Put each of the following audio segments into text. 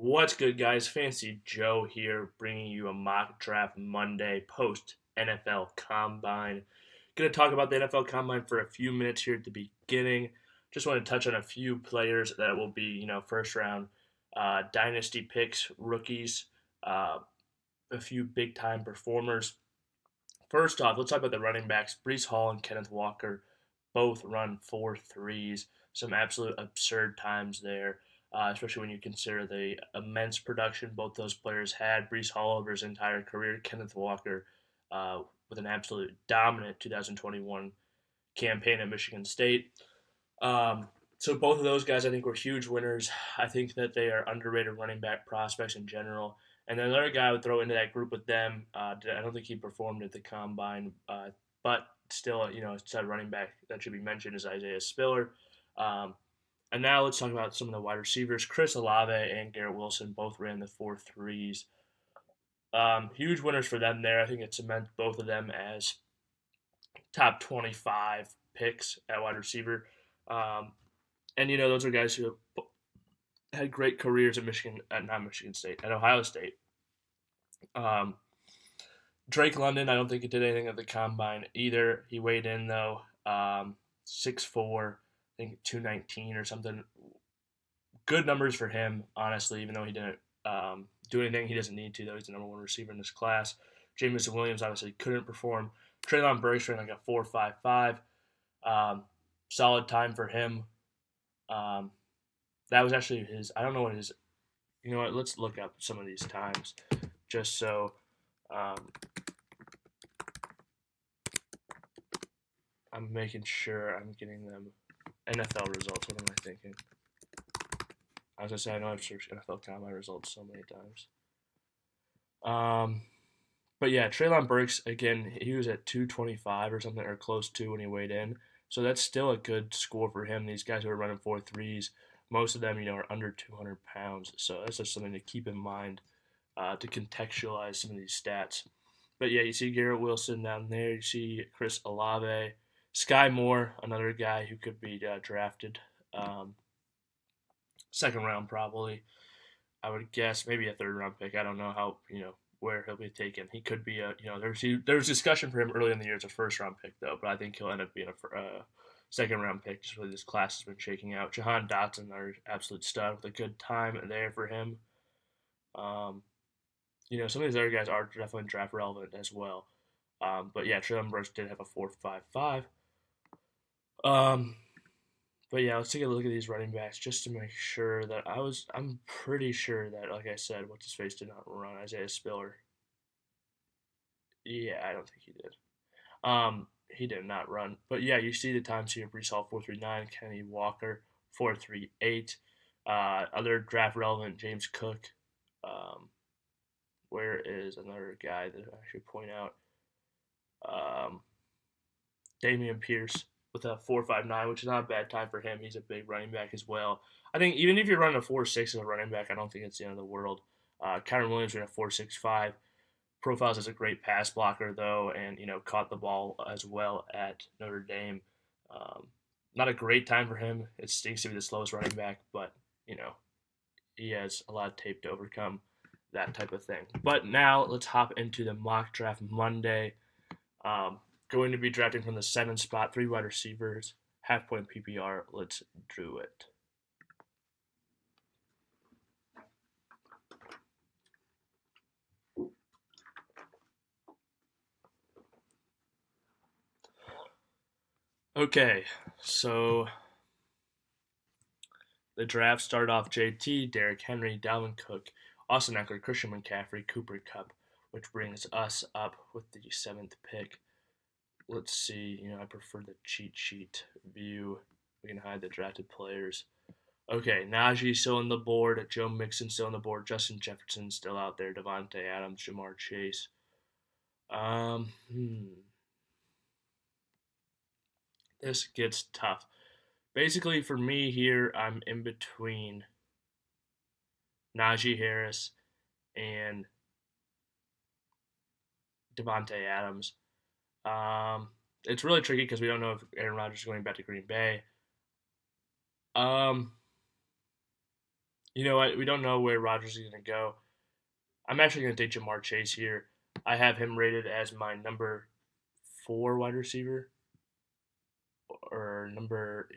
What's good, guys? Fancy Joe here, bringing you a mock draft Monday post NFL Combine. Going to talk about the NFL Combine for a few minutes here at the beginning. Just want to touch on a few players that will be, first round dynasty picks, rookies, uh, a few big time performers. First off, let's talk about the running backs. Breece Hall and Kenneth Walker both run 4.3s. Some absolute absurd times there, especially when you consider the immense production both those players had. Breece Hall over his entire career, Kenneth Walker with an absolute dominant 2021 campaign at Michigan State. So both of those guys, I think, were huge winners. I think that they are underrated running back prospects in general. And then another guy I would throw into that group with them. I don't think he performed at the combine, but still, it's a running back that should be mentioned is Isaiah Spiller. Um, and now let's talk about some of the wide receivers. Chris Olave and Garrett Wilson both ran the 4.3s. Huge winners for them there. I think it cements both of them as top 25 picks at wide receiver. And those are guys who had great careers at not Michigan State, at Ohio State. Um, Drake London, I don't think he did anything at the combine either. He weighed in though, 6'4", I think 219 or something. Good numbers for him, honestly, even though he didn't do anything. He doesn't need to, though. He's the number one receiver in this class. Jamison Williams obviously couldn't perform. Treylon Burks ran like a 4.55. Solid time for him. That was actually his. I don't know what his. You know what? Let's look up some of these times, just so I'm making sure I'm getting them NFL results. What am I thinking? I was gonna say I know I've searched NFL Combine results so many times. But yeah, Treylon Burks again. He was at 225 or something, or close to when he weighed in. So that's still a good score for him. These guys who are running 4.3s, most of them, are under 200 pounds. So that's just something to keep in mind to contextualize some of these stats. But yeah, you see Garrett Wilson down there. You see Chris Olave, Sky Moore, another guy who could be drafted second round probably. I would guess maybe a third round pick. I don't know how where he'll be taken. He could be there's discussion for him early in the year as a first round pick though, but I think he'll end up being a second round pick just with this class has been shaking out. Jahan Dotson, our absolute stud, with a good time there for him. Some of these other guys are definitely draft relevant as well. But yeah, Treylon Burks did have a 4.55. Um, but yeah, let's take a look at these running backs just to make sure that I'm pretty sure that, like I said, what's his face did not run. Isaiah Spiller. Yeah, I don't think he did. He did not run. But yeah, you see the times here: Breece Hall 4.39, Kenny Walker 4.38. Other draft relevant James Cook. Where is another guy that I should point out? Damian Pierce with a 4.59, which is not a bad time for him. He's a big running back as well. I think even if you're running a 4.6 as a running back, I don't think it's the end of the world. Kyren Williams ran a 4.65. Profiles as a great pass blocker though, and caught the ball as well at Notre Dame. Not a great time for him. It stinks to be the slowest running back, but he has a lot of tape to overcome that type of thing. But now let's hop into the mock draft Monday. Going to be drafting from the 7th spot, 3 wide receivers, half point PPR. Let's do it. Okay, so the draft started off JT, Derrick Henry, Dalvin Cook, Austin Eckler, Christian McCaffrey, Cooper Kupp, which brings us up with the 7th pick. Let's see, I prefer the cheat sheet view. We can hide the drafted players. Okay, Najee still on the board, Joe Mixon still on the board, Justin Jefferson still out there, Davante Adams, Jamar Chase. This gets tough. Basically, for me here, I'm in between Najee Harris and Davante Adams. It's really tricky because we don't know if Aaron Rodgers is going back to Green Bay. You know what? We don't know where Rodgers is going to go. I'm actually going to take Jamar Chase here. I have him rated as my number 4 wide receiver, or number,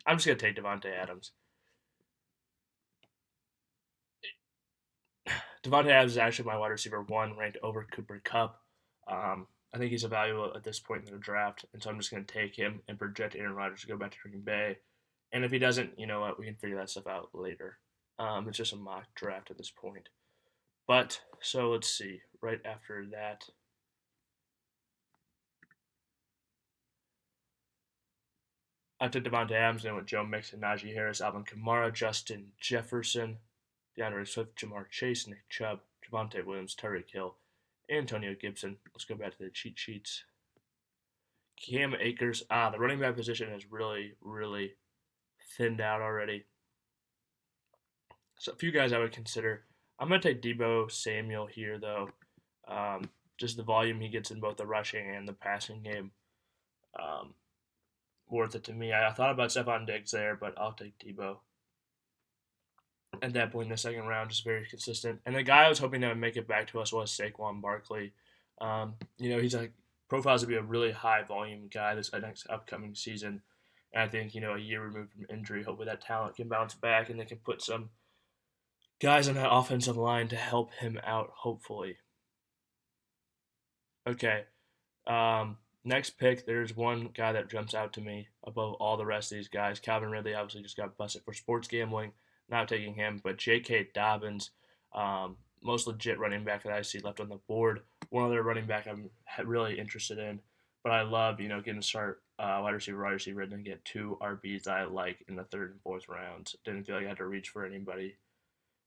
I'm just going to take Davante Adams. Davante Adams is actually my wide receiver 1, ranked over Cooper Kupp. I think he's a valuable at this point in the draft, and so I'm just going to take him and project Aaron Rodgers to go back to Green Bay. And if he doesn't, you know what, we can figure that stuff out later. It's just a mock draft at this point. But, so let's see. Right after that, I took Davante Adams, then with Joe Mixon, Najee Harris, Alvin Kamara, Justin Jefferson, DeAndre Swift, Jamar Chase, Nick Chubb, Javonte Williams, Tyreek Hill, Antonio Gibson. Let's go back to the cheat sheets. Cam Akers. The running back position is really, really thinned out already. So a few guys I would consider. I'm going to take Deebo Samuel here, though. Just the volume he gets in both the rushing and the passing game. Worth it to me. I thought about Stephon Diggs there, but I'll take Deebo. At that point in the second round, just very consistent. And the guy I was hoping that would make it back to us was Saquon Barkley. He's like profiles to be a really high volume guy this next upcoming season. And I think, a year removed from injury, hopefully that talent can bounce back and they can put some guys on that offensive line to help him out, hopefully. Okay. Next pick, there's one guy that jumps out to me above all the rest of these guys. Calvin Ridley obviously just got busted for sports gambling. Not taking him, but J.K. Dobbins, most legit running back that I see left on the board. One other running back I'm really interested in, but I love, getting to start wide receiver, and then get 2 RBs that I like in the 3rd and 4th rounds. Didn't feel like I had to reach for anybody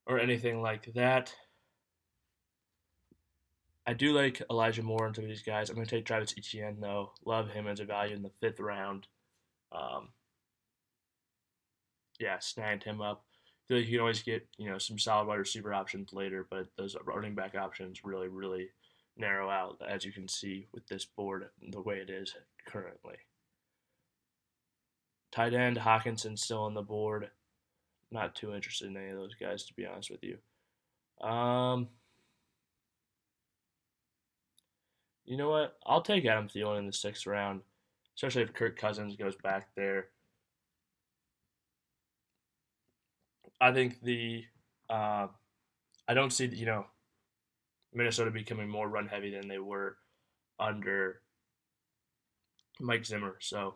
or anything like that. I do like Elijah Moore and some of these guys. I'm going to take Travis Etienne, though. Love him as a value in the 5th round. Snagged him up. I feel like you can always get, some solid wide receiver options later, but those running back options really, really narrow out, as you can see with this board the way it is currently. Tight end, Hawkinson still on the board. Not too interested in any of those guys, to be honest with you. You know what? I'll take Adam Thielen in the 6th round, especially if Kirk Cousins goes back there. I think I don't see Minnesota becoming more run heavy than they were under Mike Zimmer. So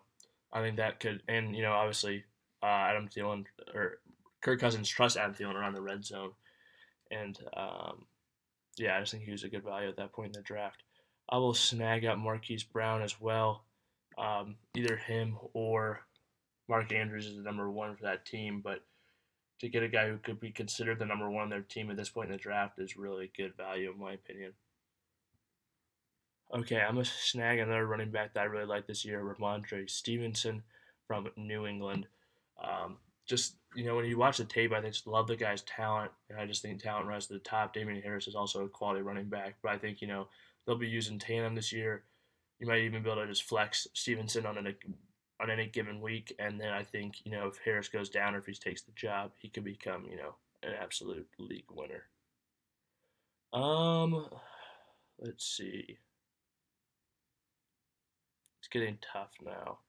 I think that could, and obviously Adam Thielen or Kirk Cousins trusts Adam Thielen around the red zone, and I just think he was a good value at that point in the draft. I will snag up Marquis Brown as well. Either him or Mark Andrews is the number 1 for that team, but to get a guy who could be considered the number 1 on their team at this point in the draft is really good value, in my opinion. Okay, I'm going to snag another running back that I really like this year, Ramondre Stevenson from New England. When you watch the tape, I just love the guy's talent, and I just think talent rises to the top. Damian Harris is also a quality running back, but I think, they'll be using tandem this year. You might even be able to just flex Stevenson on any given week, and then I think, if Harris goes down or if he takes the job, he could become, an absolute league winner. Let's see. It's getting tough now.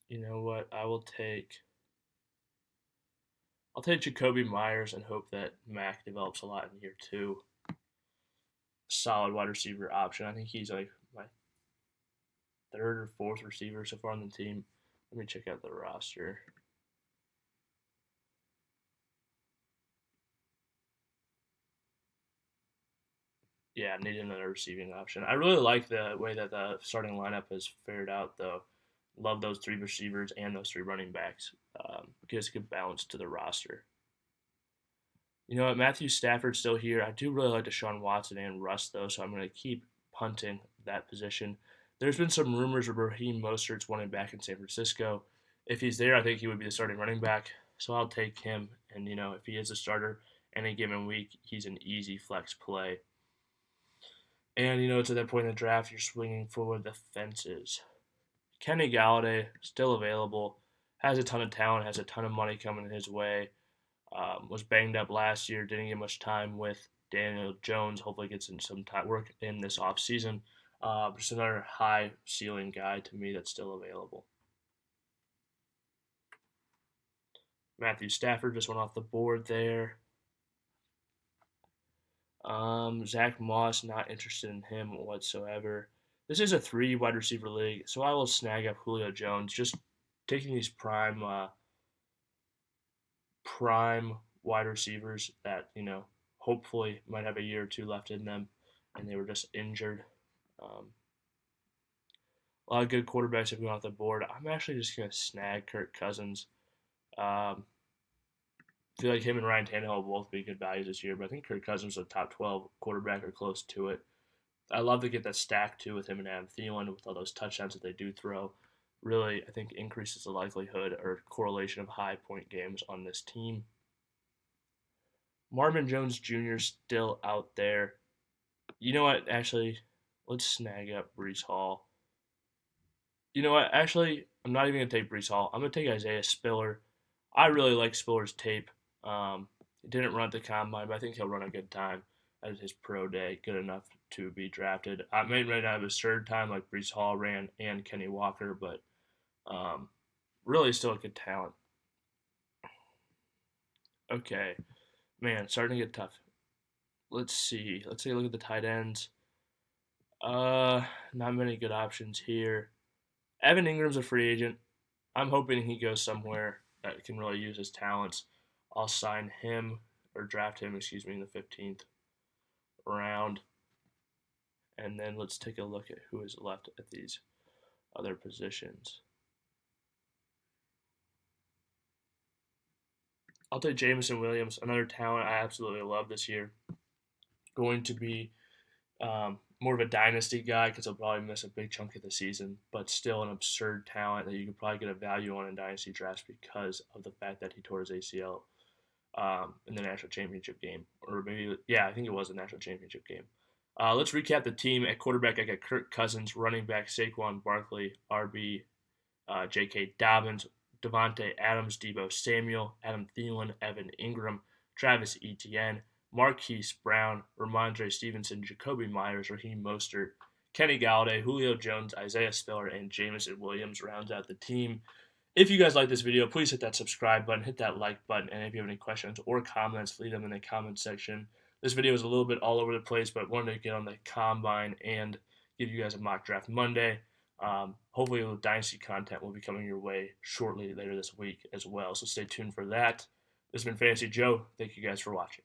You know what? I'll take Jacoby Myers and hope that Mac develops a lot in year 2. Solid wide receiver option. I think he's like my 3rd or 4th receiver so far on the team. Let me check out the roster. Yeah, I need another receiving option. I really like the way that the starting lineup has fared out, though. Love those 3 receivers and those 3 running backs. Gives a good balance to the roster. You know what? Matthew Stafford's still here. I do really like Deshaun Watson and Russ, though, so I'm going to keep punting that position. There's been some rumors of Raheem Mostert's wanting back in San Francisco. If he's there, I think he would be the starting running back, so I'll take him And, if he is a starter any given week, he's an easy flex play. And, to that point in the draft, you're swinging for the fences. Kenny Galladay, still available, has a ton of talent, has a ton of money coming his way. Was banged up last year, didn't get much time with Daniel Jones. Hopefully gets in some work in this offseason. Just another high ceiling guy to me that's still available. Matthew Stafford just went off the board there. Zach Moss, not interested in him whatsoever. This is a 3 wide receiver league, so I will snag up Julio Jones. Just taking these prime wide receivers that, hopefully might have a year or two left in them, and they were just injured. A lot of good quarterbacks have gone off the board. I'm actually just going to snag Kirk Cousins. I feel like him and Ryan Tannehill will both be good values this year, but I think Kirk Cousins is a top 12 quarterback or close to it. I love to get that stack too with him and Adam Thielen with all those touchdowns that they do throw. Really, I think increases the likelihood or correlation of high point games on this team. Marvin Jones Jr. still out there. You know what? Actually, let's snag up Breece Hall. You know what? Actually, I'm not even going to take Breece Hall. I'm going to take Isaiah Spiller. I really like Spiller's tape. He didn't run at the combine, but I think he'll run a good time at his pro day, good enough to be drafted. I may not have his third time like Breece Hall ran and Kenny Walker, but really still a good talent. Okay, man, starting to get tough. Let's see. Let's take a look at the tight ends. Not many good options here. Evan Ingram's a free agent. I'm hoping he goes somewhere that can really use his talents. I'll sign him or draft him, in the 15th round. And then let's take a look at who is left at these other positions. I'll take Jamison Williams, another talent I absolutely love this year. Going to be more of a dynasty guy because he'll probably miss a big chunk of the season, but still an absurd talent that you could probably get a value on in dynasty drafts because of the fact that he tore his ACL in the national championship game. Or maybe, I think it was the national championship game. Let's recap the team. At quarterback, I got Kirk Cousins, running back Saquon, Barkley, RB, J.K. Dobbins, Davante, Adams, Deebo, Samuel, Adam Thielen, Evan Ingram, Travis Etienne, Marquis Brown, Ramondre Stevenson, Jacoby Myers, Raheem Mostert, Kenny Galladay, Julio Jones, Isaiah Spiller, and Jamison Williams rounds out the team. If you guys like this video, please hit that subscribe button, hit that like button, and if you have any questions or comments, leave them in the comment section. This video is a little bit all over the place, but wanted to get on the combine and give you guys a mock draft Monday. Hopefully, the Dynasty content will be coming your way shortly later this week as well, so stay tuned for that. This has been Fantasy Joe. Thank you guys for watching.